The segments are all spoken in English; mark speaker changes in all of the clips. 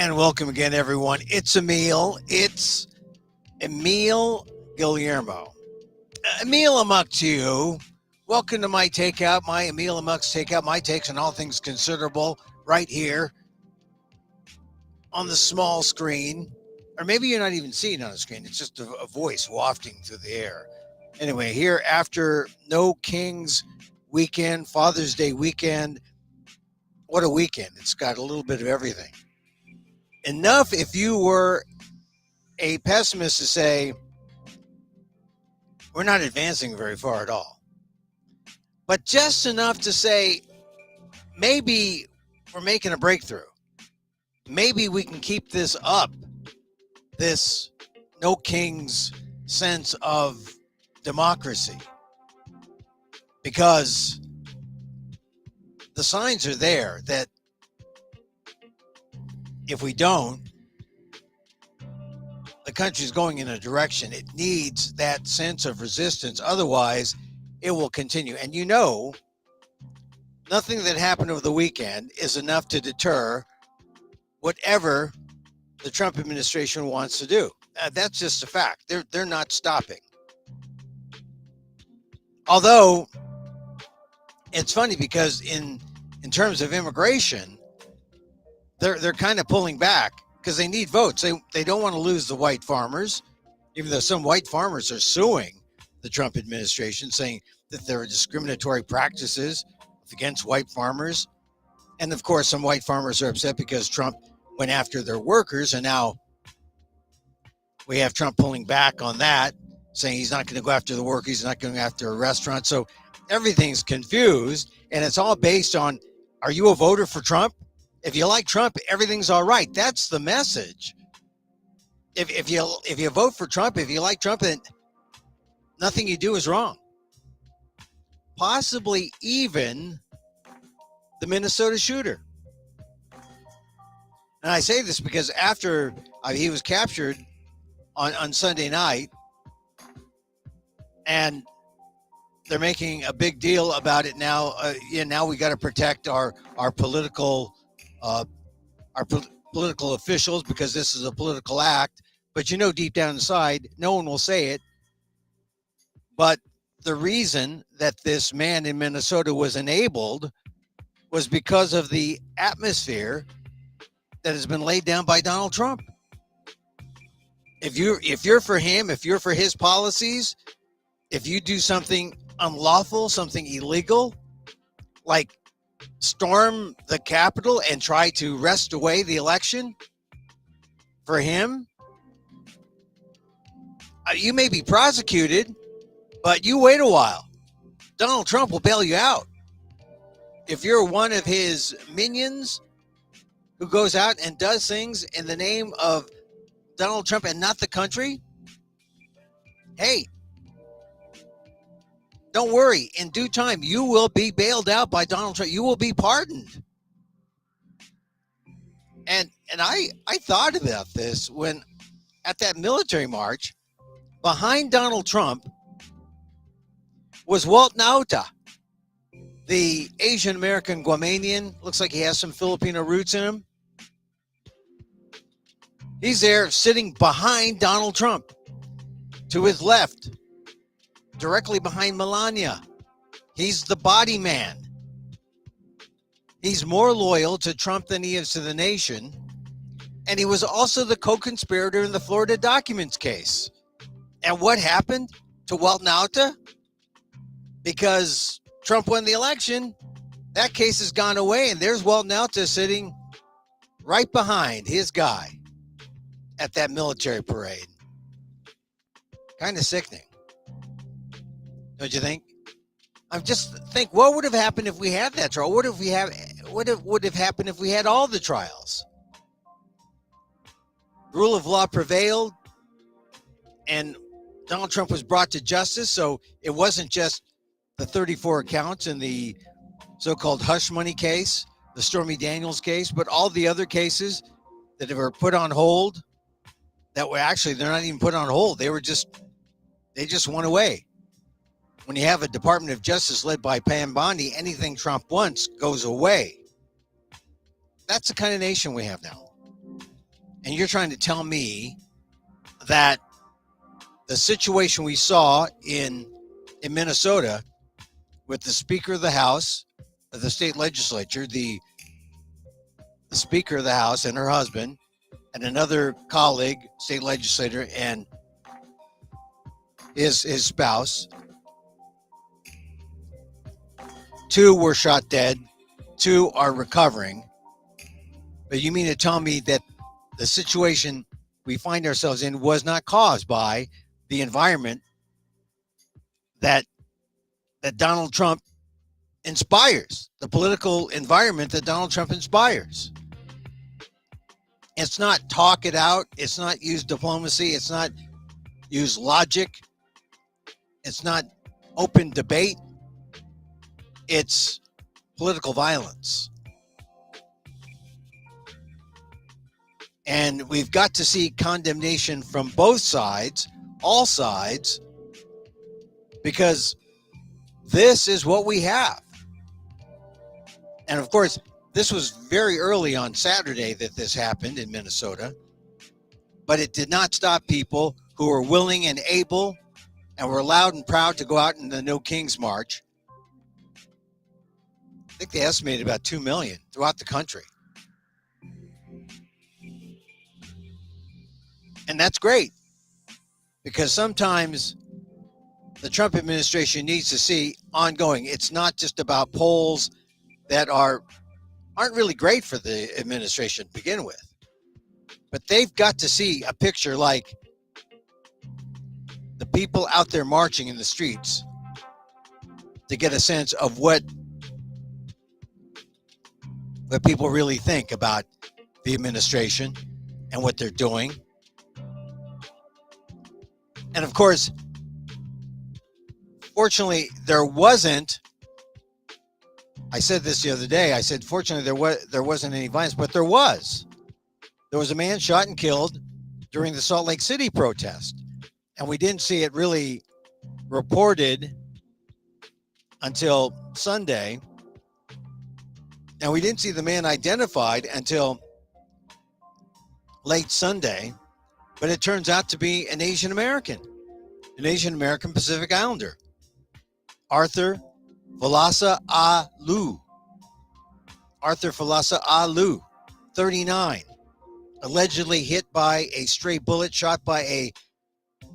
Speaker 1: And welcome again, everyone. It's Emil. It's Emil Guillermo. Emil Amok to you. Welcome to my Takeout, my Emil Amok's Takeout, my takes on all things considerable right here on the small screen. Or maybe you're not even seeing it on the screen. It's just a voice wafting through the air. Anyway, here after No Kings weekend, Father's Day weekend. What a weekend. It's got a little bit of everything. Enough if you were a pessimist to say, we're not advancing very far at all. But just enough to say, maybe we're making a breakthrough. Maybe we can keep this up, this No Kings sense of democracy. Because the signs are there that if we don't, the country's going in a direction. It needs that sense of resistance. Otherwise, it will continue. And you know, nothing that happened over the weekend is enough to deter whatever the Trump administration wants to do. That's just a fact. They're not stopping. Although, it's funny because in terms of immigration, they're kind of pulling back because they need votes. They don't want to lose the white farmers, even though some white farmers are suing the Trump administration, saying that there are discriminatory practices against white farmers. And of course, some white farmers are upset because Trump went after their workers, and now we have Trump pulling back on that, saying he's not going to go after the workers, he's not going after a restaurant. So everything's confused, and it's all based on, are you a voter for Trump? If you like Trump, everything's all right. That's the message. If you vote for Trump, if you like Trump, then nothing you do is wrong. Possibly even the Minnesota shooter. And I say this because after he was captured on Sunday night, and they're making a big deal about it now. Now we got to protect our political political officials because this is a political act. But you know, deep down inside, no one will say it. But the reason that this man in Minnesota was enabled was because of the atmosphere that has been laid down by Donald Trump. If you're for him, if you're for his policies, if you do something unlawful, something illegal, like storm the Capitol and try to wrest away the election for him, you may be prosecuted, but you wait a while. Donald Trump will bail you out. If you're one of his minions who goes out and does things in the name of Donald Trump and not the country, hey, don't worry. In due time, you will be bailed out by Donald Trump. You will be pardoned. And I thought about this when at that military march, behind Donald Trump was Walt Nauta, the Asian American Guamanian. Looks like he has some Filipino roots in him. He's there sitting behind Donald Trump. To his left, directly behind Melania. He's the body man. He's more loyal to Trump than he is to the nation. And he was also the co-conspirator in the Florida documents case. And what happened to Walt Nauta? Because Trump won the election, that case has gone away. And there's Walt Nauta sitting right behind his guy at that military parade. Kind of sickening. Don't you think? I just think, what would have happened if we had that trial? What would have happened if we had all the trials? Rule of law prevailed, and Donald Trump was brought to justice. So it wasn't just the 34 accounts in the so-called hush money case, the Stormy Daniels case, but all the other cases that were put on hold. That were actually, they're not even put on hold. They just went away. When you have a Department of Justice led by Pam Bondi, anything Trump wants goes away. That's the kind of nation we have now. And you're trying to tell me that the situation we saw in Minnesota with the Speaker of the House, of the state legislature, the Speaker of the House and her husband, and another colleague, state legislator, and his spouse. 2 were shot dead. 2 are recovering. But you mean to tell me that the situation we find ourselves in was not caused by the environment that Donald Trump inspires, the political environment that Donald Trump inspires? It's not talk it out. It's not use diplomacy. It's not use logic. It's not open debate. It's political violence. And we've got to see condemnation from both sides, all sides, because this is what we have. And of course, this was very early on Saturday that this happened in Minnesota, but it did not stop people who were willing and able and were loud and proud to go out in the No Kings March. I think they estimated about 2 million throughout the country. And that's great, because sometimes the Trump administration needs to see ongoing. It's not just about polls that aren't really great for the administration to begin with, but they've got to see a picture like the people out there marching in the streets to get a sense of what people really think about the administration and what they're doing. And of course, fortunately, there wasn't. I said this the other day. I said, fortunately, there wasn't any violence, but there was. There was a man shot and killed during the Salt Lake City protest, and we didn't see it really reported until Sunday, and we didn't see the man identified until late Sunday. But it turns out to be an Asian American Pacific Islander, Arthur Valasa Alu. Arthur Valasa Alu, 39, allegedly hit by a stray bullet shot by a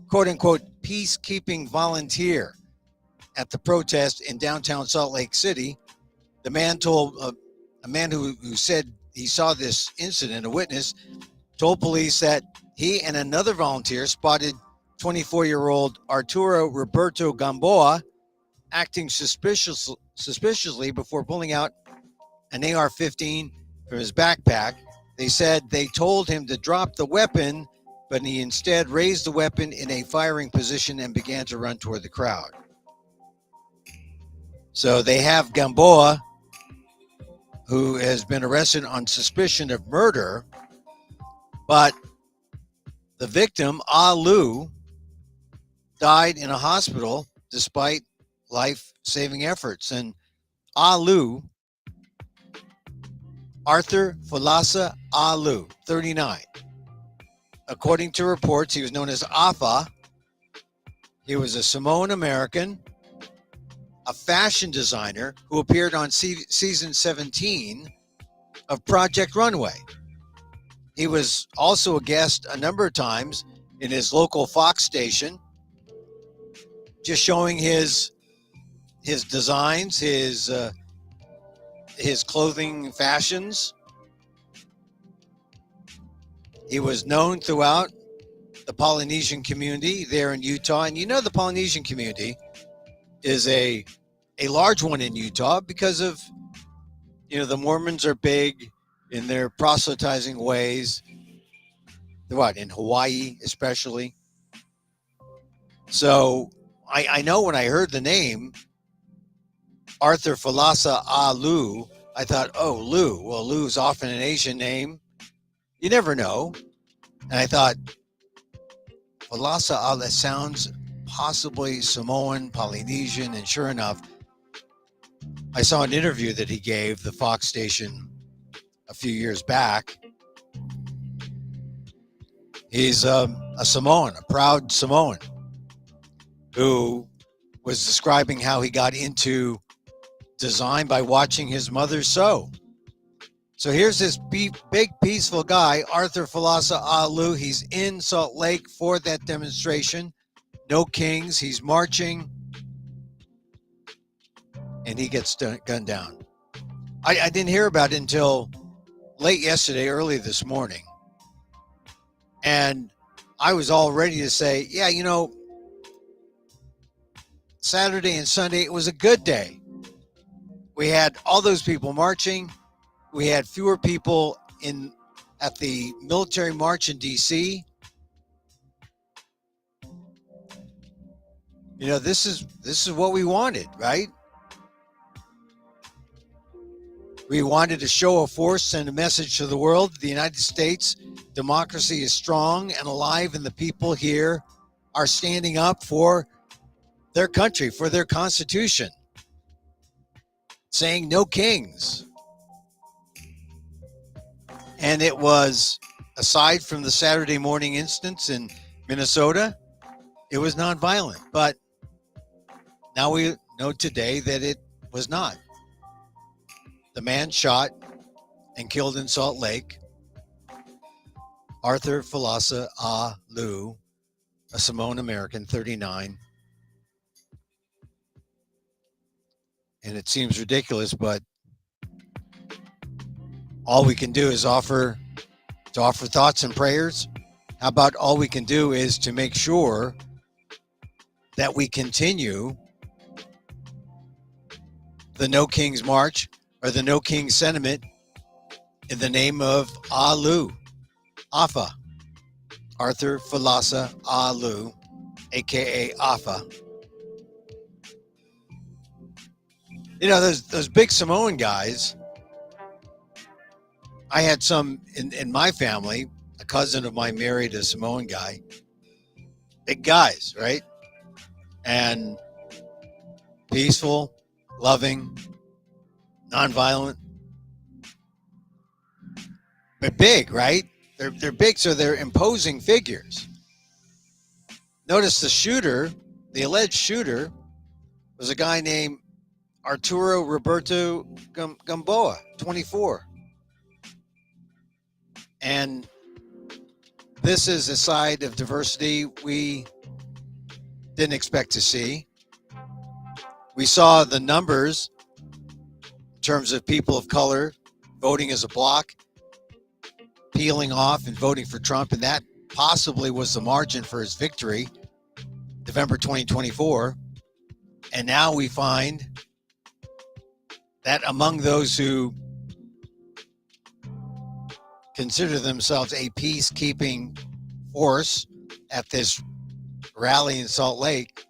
Speaker 1: quote-unquote peacekeeping volunteer at the protest in downtown Salt Lake City. The man told a man who said he saw this incident, a witness, told police that he and another volunteer spotted 24-year-old Arturo Roberto Gamboa acting suspiciously before pulling out an AR-15 from his backpack. They said they told him to drop the weapon, but he instead raised the weapon in a firing position and began to run toward the crowd. So they have Gamboa, who has been arrested on suspicion of murder, but the victim, Alu, died in a hospital despite life-saving efforts. And Alu, Arthur Falasa Alu, 39. According to reports, he was known as Afa. He was a Samoan American, a fashion designer who appeared on season 17 of Project Runway. He was also a guest a number of times in his local Fox station, just showing his designs, his clothing fashions. He was known throughout the Polynesian community there in Utah. And you know, the Polynesian community is a large one in Utah because of, the Mormons are big in their proselytizing ways. In Hawaii especially. So I know when I heard the name Arthur Falasa Alu, I thought, oh, Lu. Well, Lu's often an Asian name. You never know. And I thought, Falasa Alu sounds possibly Samoan, Polynesian, and sure enough, I saw an interview that he gave the Fox station a few years back, He's a Samoan, a proud Samoan, who was describing how he got into design by watching his mother sew. So here's this big, peaceful guy, Arthur Falasa Alu. He's in Salt Lake for that demonstration. No kings. He's marching, and he gets gunned down. I didn't hear about it until late yesterday, early this morning. And I was all ready to say, yeah, you know, Saturday and Sunday, it was a good day. We had all those people marching. We had fewer people at the military march in D.C. You know, this is what we wanted, right? We wanted to show a force, send a message to the world. The United States democracy is strong and alive, and the people here are standing up for their country, for their constitution, saying no kings. And it was, aside from the Saturday morning instance in Minnesota, it was nonviolent. But now we know today that it was not. The man shot and killed in Salt Lake, Arthur Falasa Alu, a Samoan American, 39. And it seems ridiculous, but all we can do is offer thoughts and prayers. How about all we can do is to make sure that we continue the No Kings March or the No Kings sentiment in the name of Alu, Afa, Arthur Falasa Alu, aka Afa. You know, those big Samoan guys. I had some in my family. A cousin of mine married a Samoan guy. Big guys, right? And peaceful, loving, nonviolent, but big, right? They're big, so they're imposing figures. Notice the shooter, the alleged shooter, was a guy named Arturo Roberto Gamboa, 24. And this is a side of diversity we didn't expect to see. We saw the numbers in terms of people of color voting as a bloc, peeling off and voting for Trump, and that possibly was the margin for his victory, November 2024. And now we find that among those who consider themselves a peacekeeping force at this rally in Salt Lake,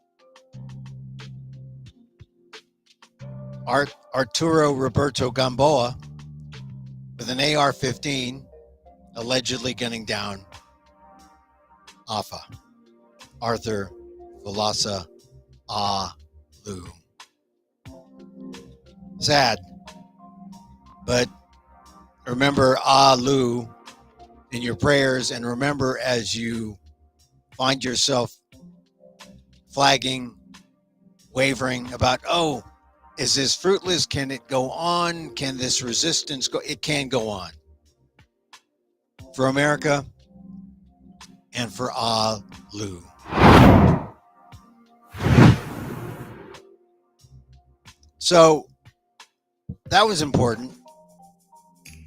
Speaker 1: Arturo Roberto Gamboa with an AR-15 allegedly gunning down Afa, Arthur Falasa Alu. Sad, but remember Alu in your prayers, and remember as you find yourself flagging, wavering about, oh, is this fruitless? Can it go on? Can this resistance go? It can go on. For America and for Alu. So that was important.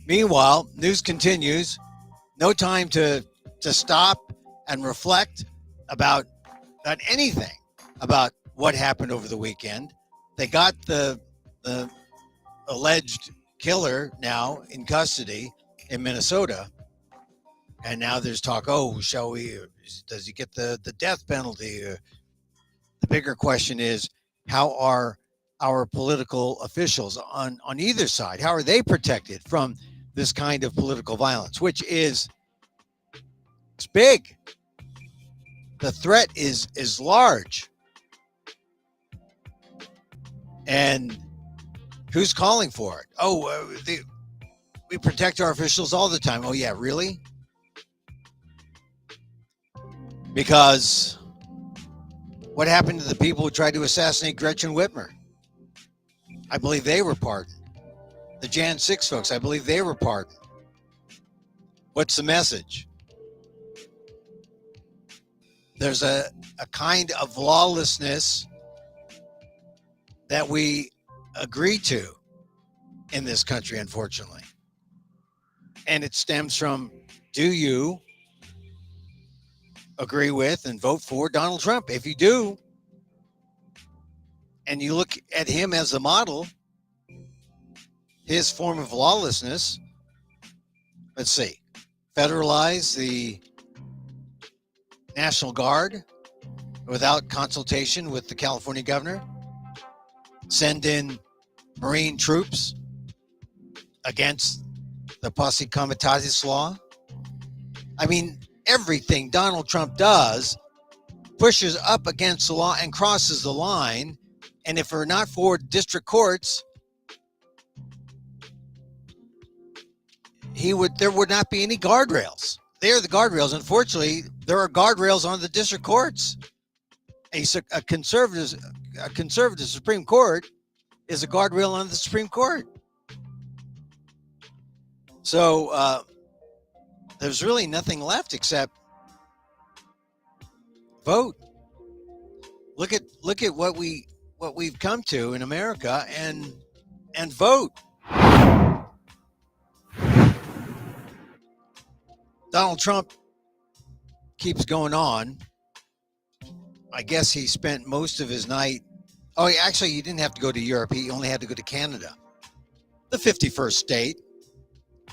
Speaker 1: Meanwhile, news continues. No time to stop and reflect about anything about what happened over the weekend. They got the alleged killer now in custody in Minnesota. And now there's talk, oh, does he get the death penalty? The bigger question is, how are our political officials on either side, how are they protected from this kind of political violence, which it's big. The threat is large. And who's calling for it? Oh, we protect our officials all the time. Oh, yeah, really? Because what happened to the people who tried to assassinate Gretchen Whitmer? I believe they were pardoned. The Jan 6 folks, I believe they were pardoned. What's the message? There's a kind of lawlessness that we agree to in this country, unfortunately. And it stems from, do you agree with and vote for Donald Trump? If you do, and you look at him as the model, his form of lawlessness, let's see, federalize the National Guard without consultation with the California governor, send in Marine troops against the Posse Comitatus law. I mean, everything Donald Trump does pushes up against the law and crosses the line. And if it were not for district courts, there would not be any guardrails. They are the guardrails. Unfortunately, there are guardrails on the district courts. A conservative Supreme Court is a guardrail on the Supreme Court. So there's really nothing left except vote. Look at what we've come to in America, and vote. Donald Trump keeps going on. I guess he spent most of his night. Oh, actually, he didn't have to go to Europe. He only had to go to Canada, the 51st state.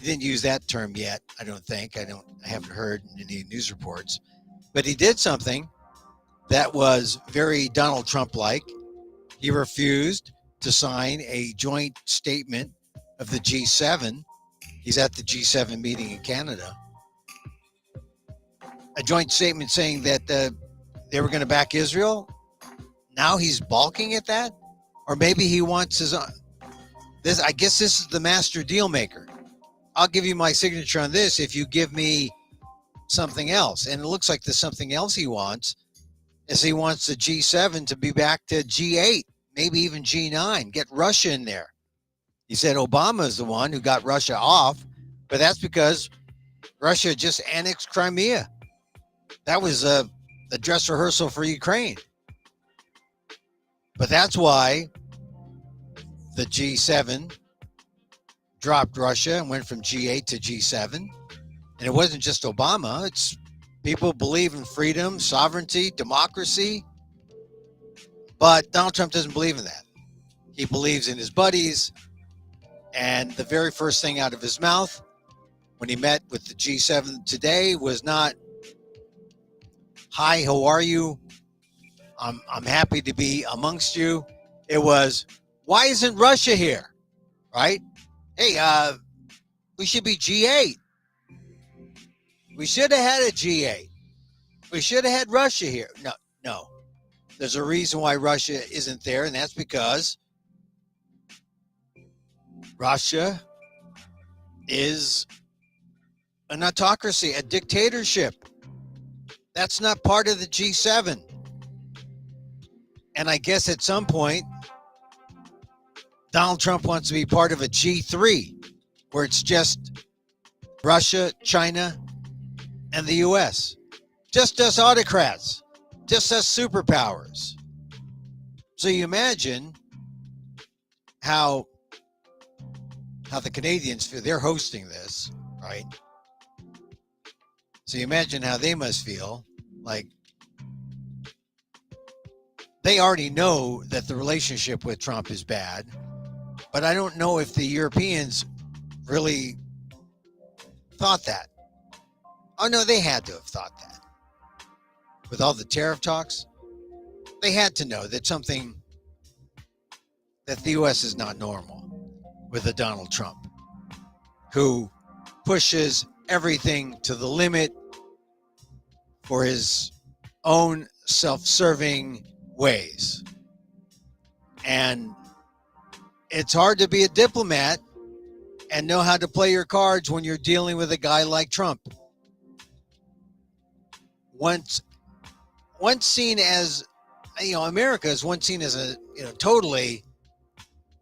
Speaker 1: He didn't use that term yet, I don't think. I haven't heard any news reports. But he did something that was very Donald Trump-like. He refused to sign a joint statement of the G7. He's at the G7 meeting in Canada. A joint statement saying that they were going to back Israel. Now he's balking at that? Or maybe he wants his own. I guess this is the master deal maker. I'll give you my signature on this if you give me something else. And it looks like there's something else he wants, is he wants the G7 to be back to G8, maybe even G9, get Russia in there. He said Obama is the one who got Russia off, but that's because Russia just annexed Crimea. That was a dress rehearsal for Ukraine. But that's why the G7 dropped Russia and went from G8 to G7. And it wasn't just Obama. It's people believe in freedom, sovereignty, democracy. But Donald Trump doesn't believe in that. He believes in his buddies. And the very first thing out of his mouth when he met with the G7 today was not, "Hi, how are you? I'm happy to be amongst you." It was, "Why isn't Russia here?" Right? "Hey, we should be G8. We should have had a G8. We should have had Russia here." No. There's a reason why Russia isn't there, and that's because Russia is an autocracy, a dictatorship. That's not part of the G7. And I guess at some point, Donald Trump wants to be part of a G3, where it's just Russia, China, and the U.S. Just us autocrats, just us superpowers. So you imagine how the Canadians feel. They're hosting this, right? So you imagine how they must feel. Like, they already know that the relationship with Trump is bad, but I don't know if the Europeans really thought that. Oh, no, they had to have thought that. With all the tariff talks, they had to know that the U.S. is not normal with a Donald Trump who pushes everything to the limit for his own self-serving ways. And it's hard to be a diplomat and know how to play your cards when you're dealing with a guy like Trump. Once once seen as, America is once seen as a, totally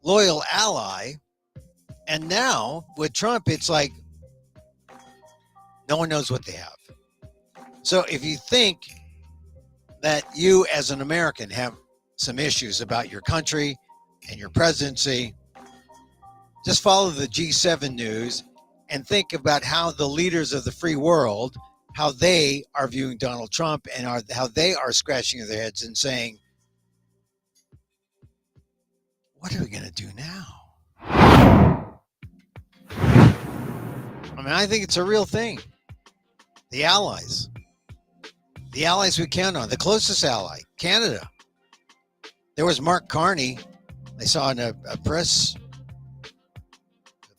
Speaker 1: loyal ally. And now with Trump, it's like no one knows what they have. So if you think that you as an American have some issues about your country and your presidency, just follow the G7 news and think about how the leaders of the free world, how they are viewing Donald Trump and how they are scratching their heads and saying, what are we going to do now? I mean, I think it's a real thing. The allies we count on, the closest ally, Canada. There was Mark Carney. I saw in a press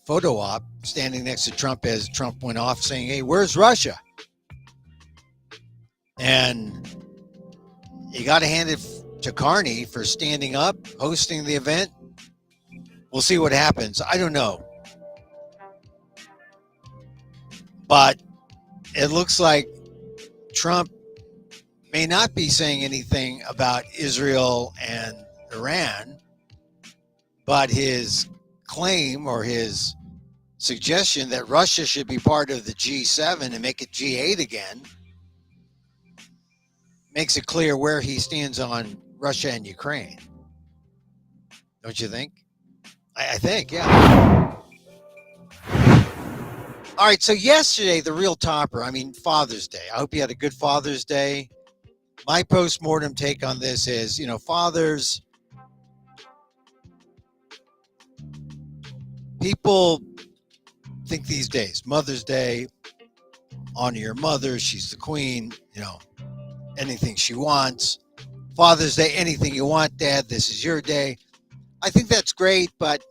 Speaker 1: photo op standing next to Trump as Trump went off saying, hey, where's Russia? And you got to hand it to Carney for standing up, hosting the event. We'll see what happens. I don't know. But it looks like Trump may not be saying anything about Israel and Iran, but his claim or his suggestion that Russia should be part of the G7 and make it G8 again makes it clear where he stands on Russia and Ukraine. Don't you think? I think, yeah. All right, so yesterday, the real topper, Father's Day. I hope you had a good Father's Day. My post-mortem take on this is, fathers, people think these days, Mother's Day, honor your mother, she's the queen, anything she wants. Father's Day, anything you want, Dad, this is your day. I think that's great, but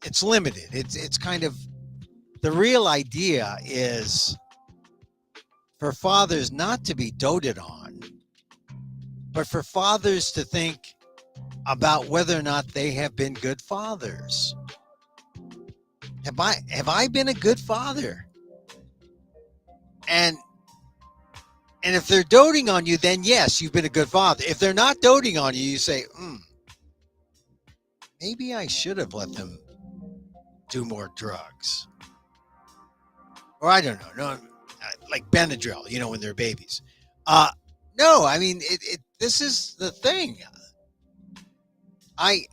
Speaker 1: it's limited. It's kind of, the real idea is for fathers not to be doted on, but for fathers to think about whether or not they have been good fathers. Have I been a good father? And if they're doting on you, then yes, you've been a good father. If they're not doting on you, you say, maybe I should have let them do more drugs. Or I don't know, no, like Benadryl, when they're babies. No, this is the thing. I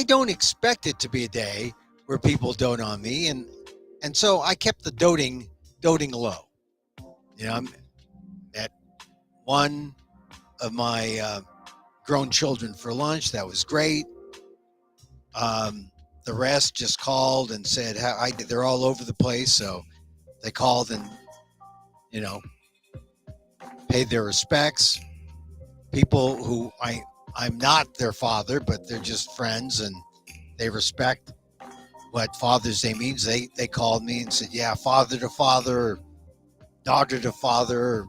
Speaker 1: don't expect it to be a day where people dote on me, and so I kept the doting low. I met one of my grown children for lunch. That was great. The rest just called and said they're all over the place, so they called and paid their respects. People who I'm not their father, but they're just friends and they respect what Father's Day means. They called me and said, yeah, father to father, daughter to father,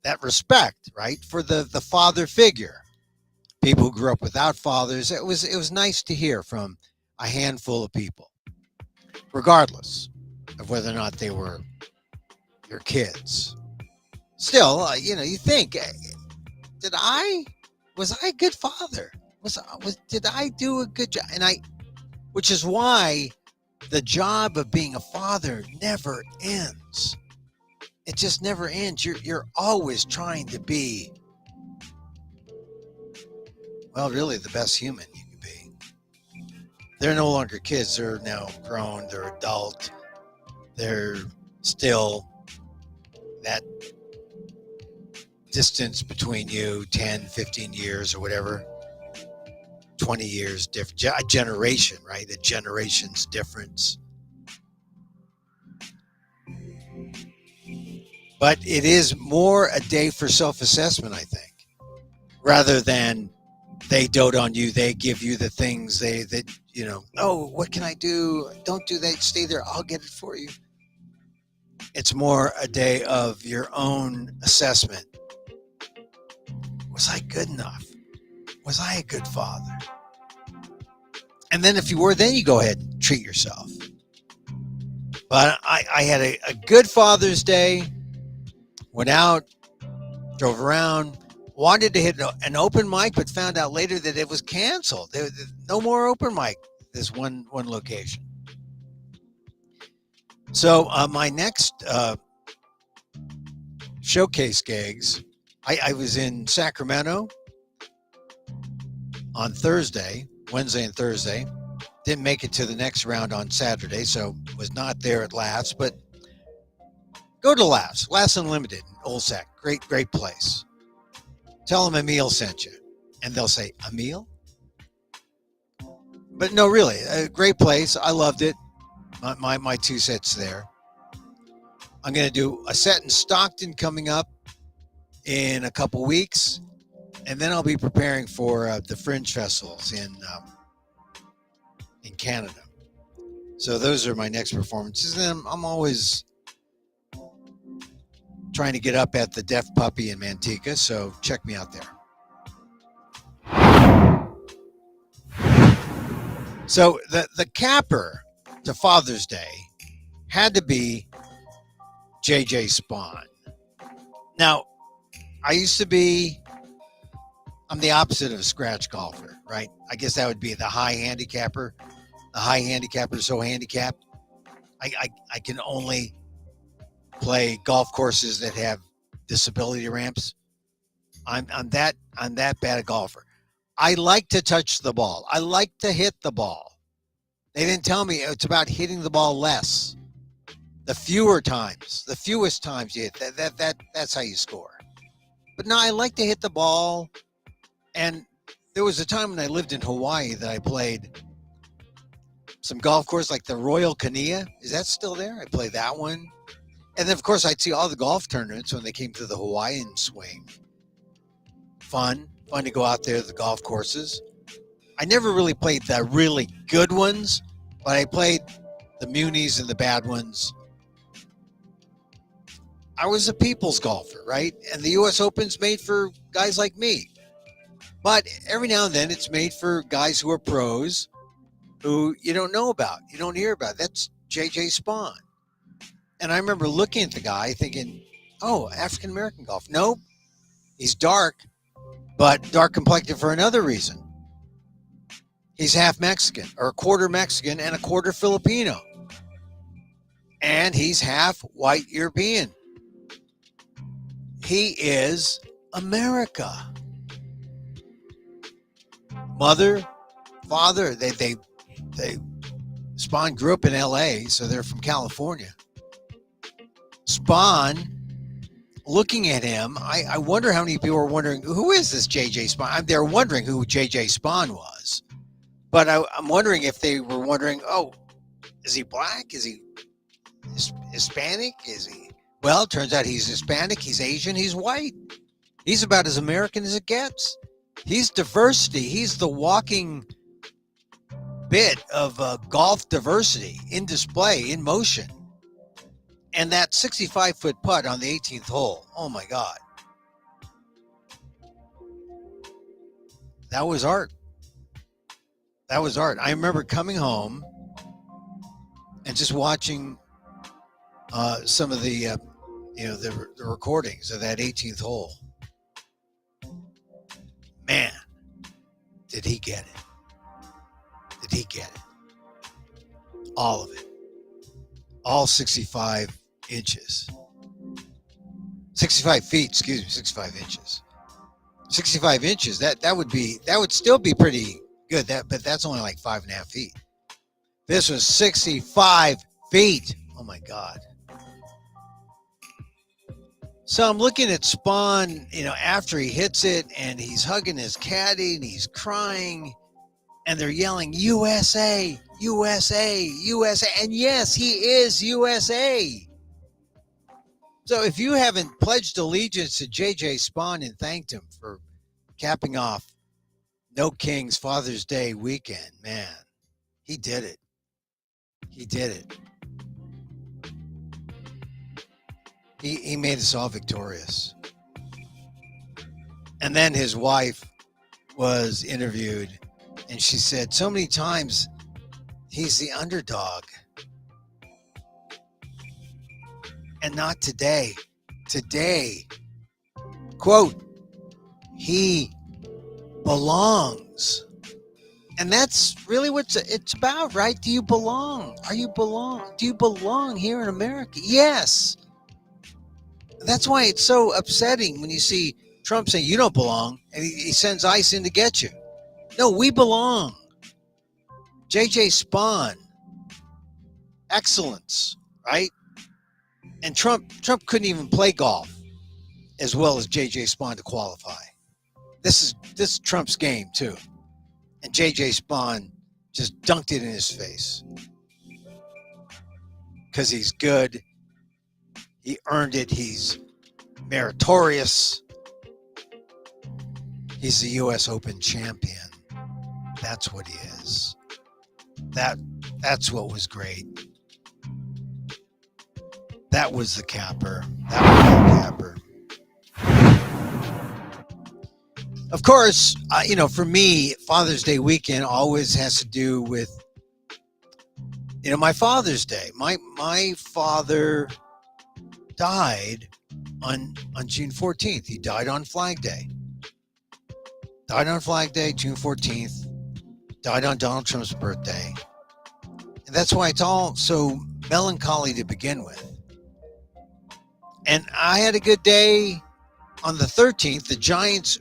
Speaker 1: that respect, right? For the father figure. People who grew up without fathers. It was nice to hear from a handful of people, regardless of whether or not they were your kids. Still, you think, was I a good father? Did I do a good job? Which is why the job of being a father never ends. It just never ends. You're always trying to be, well, really the best human you can be. They're no longer kids. They're now grown. They're adult. They're still that distance between you, 10, 15 years or whatever, 20 years, a generation, right? A generation's difference. But it is more a day for self-assessment, I think, rather than they dote on you. They give you the things oh, what can I do? Don't do that. Stay there. I'll get it for you. It's more a day of your own assessment. Was I good enough? Was I a good father? And then if you were, then you go ahead and treat yourself. But I had a good Father's Day. Went out, Drove around, wanted to hit an open mic, but found out later that it was canceled. There no more open mic. This one location. So my next showcase gigs, I was in Sacramento on Wednesday and Thursday. Didn't make it to the next round on Saturday, so was not there at Laughs, but go to Laughs Unlimited in Old Sac. Great place. Tell them Emil sent you, and they'll say, Emil? But no, really, a great place. I loved it. My 2 sets there. I'm going to do a set in Stockton coming up in a couple weeks, and then I'll be preparing for the Fringe festivals in Canada. So those are my next performances, and I'm always trying to get up at the Deaf Puppy in Manteca, so check me out there. So the capper to Father's Day had to be J.J.Spaun. Now, I'm the opposite of a scratch golfer, right? I guess that would be the high handicapper. The high handicapper is so handicapped. I can only play golf courses that have disability ramps. I'm that bad a golfer. I like to touch the ball. I like to hit the ball. They didn't tell me it's about hitting the ball less. The fewest times you hit that's how you score. But no, I like to hit the ball. And there was a time when I lived in Hawaii that I played some golf course like the Royal Kania. Is that still there? I played that one. And then, of course, I'd see all the golf tournaments when they came to the Hawaiian swing. Fun to go out there to the golf courses. I never really played the really good ones, but I played the munis and the bad ones. I was a people's golfer, right? And the U.S. Open's made for guys like me. But every now and then it's made for guys who are pros who you don't know about, you don't hear about. That's J.J.Spaun. And I remember looking at the guy thinking, oh, African-American golf. Nope. He's dark, but dark complected for another reason. He's half Mexican, or a quarter Mexican and a quarter Filipino. And he's half white European. He is America. Mother, father, they Spaun grew up in LA, so they're from California. Spaun, looking at him, I wonder how many people are wondering, who is this J.J.Spaun? They're wondering who J.J.Spaun was. But I'm wondering if they were wondering, oh, is he black? Is he Hispanic? Is he? Well, it turns out he's Hispanic, he's Asian, he's white. He's about as American as it gets. He's diversity. He's the walking bit of golf diversity in display, in motion. And that 65-foot putt on the 18th hole, oh my God. That was art. That was art. I remember coming home and just watching some of the recordings of that 18th hole. Man, did he get it? Did he get it? All of it. All 65 inches. 65 feet, 65 inches. 65 inches, that would still be pretty good. But that's only like 5.5 feet. This was 65 feet. Oh my God. So I'm looking at Spaun, after he hits it, and he's hugging his caddy and he's crying, and they're yelling, USA, USA, USA. And yes, he is USA. So if you haven't pledged allegiance to J.J.Spaun and thanked him for capping off No King's Father's Day weekend, man, he did it. He did it. He made us all victorious. And then his wife was interviewed, and she said, so many times he's the underdog. And not today. Today, Quote, he belongs. And that's really what it's about, right? Do you belong? Are you belong? Do you belong here in America? Yes. That's why it's so upsetting when you see Trump saying you don't belong and he sends ICE in to get you. No, we belong. J.J.Spaun, excellence, right? And Trump couldn't even play golf as well as J.J.Spaun to qualify. This is Trump's game too. And J.J.Spaun just dunked it in his face because he's good. He earned it. He's meritorious. He's the U.S. Open champion. That's what he is. That's what was great. That was the capper. That was the capper. Of course, for me, Father's Day weekend always has to do with, my Father's Day. My father died on June 14th. He died on Flag Day. June 14th. Died on Donald Trump's birthday. And that's why it's all so melancholy to begin with. And I had a good day on the 13th. The Giants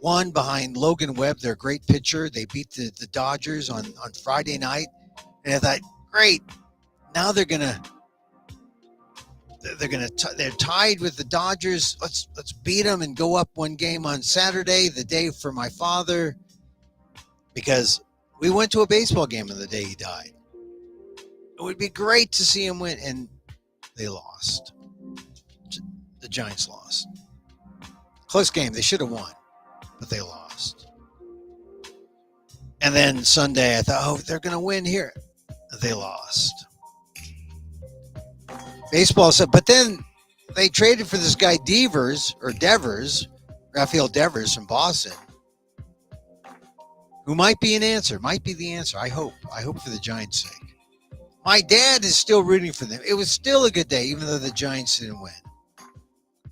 Speaker 1: won behind Logan Webb, their great pitcher. They beat the Dodgers on Friday night. And I thought, great. Now they're tied with the Dodgers. Let's beat them and go up one game on Saturday, the day for my father, because we went to a baseball game on the day he died. It would be great to see him win, and they lost. The Giants lost. Close game. They should have won, but they lost. And then Sunday, I thought, they're going to win here. They lost. Baseball said, but then they traded for this guy Rafael Devers from Boston, who might be the answer. I hope for the Giants' sake. My dad is still rooting for them. It was still a good day, even though the Giants didn't win.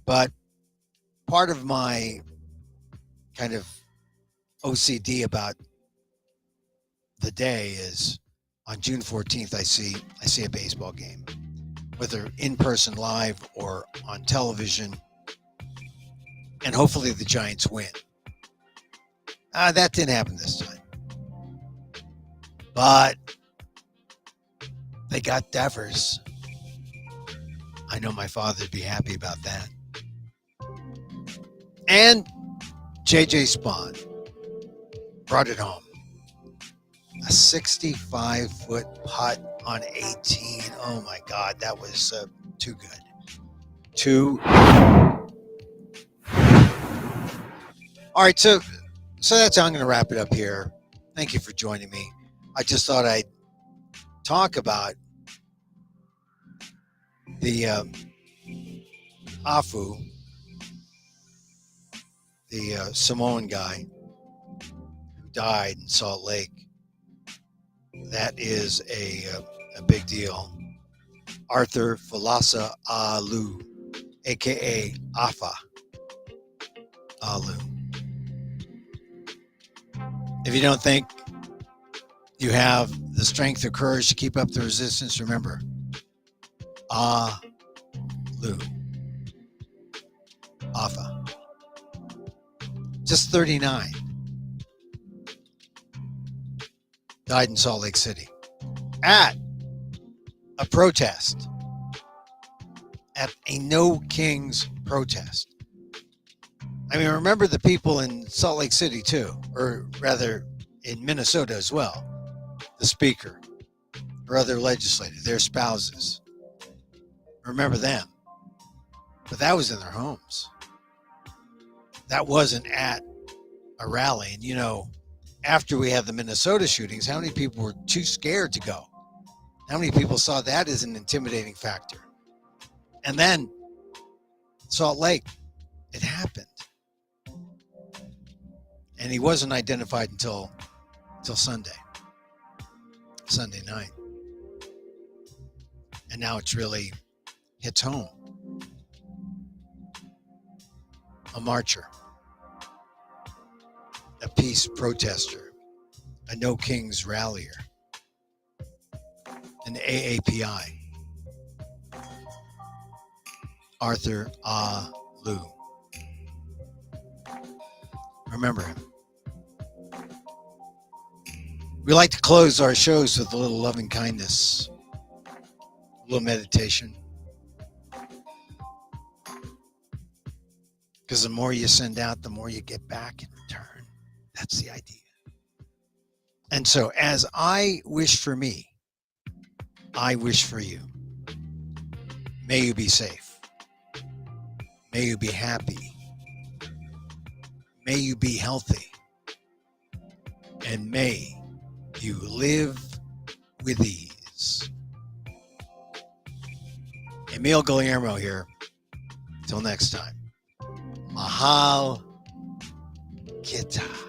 Speaker 1: But part of my kind of OCD about the day is on June 14th, I see a baseball game, whether in person live or on television, and hopefully the Giants win. That didn't happen this time. But they got Devers. I know my father would be happy about that. And J.J.Spaun brought it home. A 65-foot putt on 18. Oh, my God. That was too good. All right, so that's how I'm going to wrap it up here. Thank you for joining me. I just thought I'd talk about the Afu, the Samoan guy who died in Salt Lake. That is a big deal. Arthur Falasa Alu, a.k.a. Afa Alu. If you don't think you have the strength or courage to keep up the resistance, remember, Alu. Afa. Just 39. Died in Salt Lake City at a protest, at a No Kings protest. I mean, remember the people in Salt Lake City too, or rather in Minnesota as well. The speaker or other legislators, their spouses. Remember them. But that was in their homes. That wasn't at a rally. And after we had the Minnesota shootings, how many people were too scared to go? How many people saw that as an intimidating factor? And then Salt Lake, it happened. And he wasn't identified until Sunday night. And now it's really hits home. a marcher, a peace protester, a No Kings rallier, an AAPI, Arthur Lu. Remember him. We like to close our shows with a little loving kindness, a little meditation. Because the more you send out, the more you get back in return. That's the idea. And so as I wish for me, I wish for you. May you be safe. May you be happy. May you be healthy. And may you live with ease. Emil Guillermo here. Till next time. Mahal Kita.